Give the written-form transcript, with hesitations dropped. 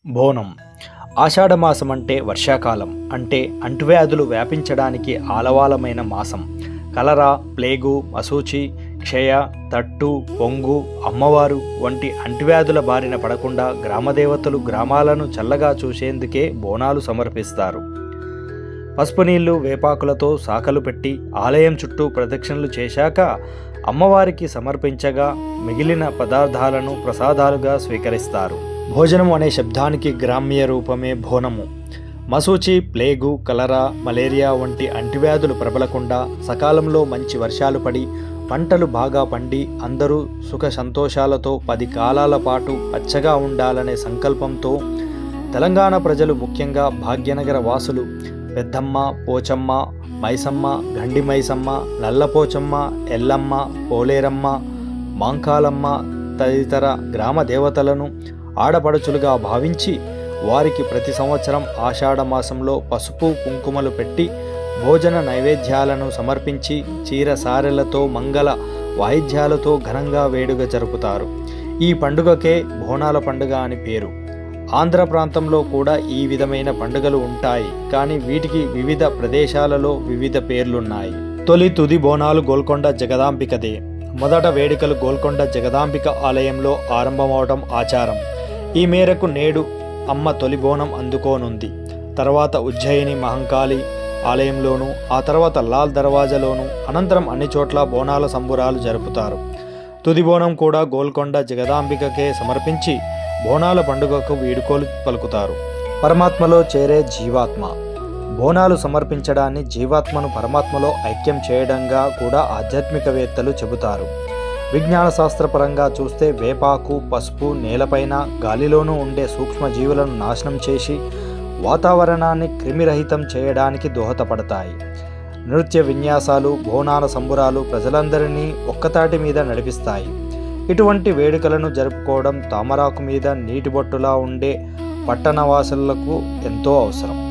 బోనం ఆషాఢమాసం అంటే వర్షాకాలం అంటే అంటువ్యాధులు వ్యాపించడానికి ఆలవాలమైన మాసం. కలరా, ప్లేగు, మశూచి, క్షయ, తట్టు, పొంగు, అమ్మవారు వంటి అంటువ్యాధుల బారిన పడకుండా గ్రామదేవతలు గ్రామాలను చల్లగా చూసేందుకే బోనాలు సమర్పిస్తారు. పసుపు నీళ్లు, వేపాకులతో సాకలు పెట్టి ఆలయం చుట్టూ ప్రదక్షిణలు చేశాక అమ్మవారికి సమర్పించగా మిగిలిన పదార్థాలను ప్రసాదాలుగా స్వీకరిస్తారు. భోజనం అనే శబ్దానికి గ్రామ్య రూపమే బోనము. మశూచి, ప్లేగు, కలరా, మలేరియా వంటి అంటువ్యాధులు ప్రబలకుండా సకాలంలో మంచి వర్షాలు పడి పంటలు బాగా పండి అందరూ సుఖ సంతోషాలతో 10 కాలాల పాటు పచ్చగా ఉండాలనే సంకల్పంతో తెలంగాణ ప్రజలు, ముఖ్యంగా భాగ్యనగర వాసులు పెద్దమ్మ, పోచమ్మ, మైసమ్మ, గండి మైసమ్మ, నల్లపోచమ్మ, ఎల్లమ్మ, పోలేరమ్మ, మాంకాలమ్మ తదితర గ్రామ దేవతలను ఆడపడుచులుగా భావించి వారికి ప్రతి సంవత్సరం ఆషాఢమాసంలో పసుపు కుంకుమలు పెట్టి భోజన నైవేద్యాలను సమర్పించి చీర సారెలతో మంగళ వాయిద్యాలతో ఘనంగా వేడుక జరుపుతారు. ఈ పండుగకే బోనాల పండుగ అని పేరు. ఆంధ్ర ప్రాంతంలో కూడా ఈ విధమైన పండుగలు ఉంటాయి, కానీ వీటికి వివిధ ప్రదేశాలలో వివిధ పేర్లున్నాయి. తొలి తుది బోనాలు గోల్కొండ జగదాంబికదే. మొదట వేడుకలు గోల్కొండ జగదాంబిక ఆలయంలో ఆరంభమవడం ఆచారం. ఈ మేరకు నేడు అమ్మ తొలి బోనం అందుకోనుంది. తర్వాత ఉజ్జయిని మహంకాళి ఆలయంలోను, ఆ తర్వాత లాల్ దర్వాజలోను, అనంతరం అన్ని చోట్ల బోనాల సంబురాలు జరుపుతారు. తుది బోనం కూడా గోల్కొండ జగదాంబికకే సమర్పించి బోనాల పండుగకు వీడుకోలు పలుకుతారు. పరమాత్మలో చేరే జీవాత్మ. బోనాలు సమర్పించడాన్ని జీవాత్మను పరమాత్మలో ఐక్యం చేయడంగా కూడా ఆధ్యాత్మికవేత్తలు చెబుతారు. విజ్ఞాన శాస్త్రపరంగా చూస్తే వేపాకు, పసుపు నేలపైన గాలిలోనూ ఉండే సూక్ష్మజీవులను నాశనం చేసి వాతావరణాన్ని క్రిమిరహితం చేయడానికి దోహదపడతాయి. నృత్య విన్యాసాలు, బోనాల సంబురాలు ప్రజలందరినీ ఒక్కతాటి మీద నడిపిస్తాయి. ఇటువంటి వేడుకలను జరుపుకోవడం తామరాకు మీద నీటి బొట్టులా ఉండే పట్టణవాసులకు ఎంతో అవసరం.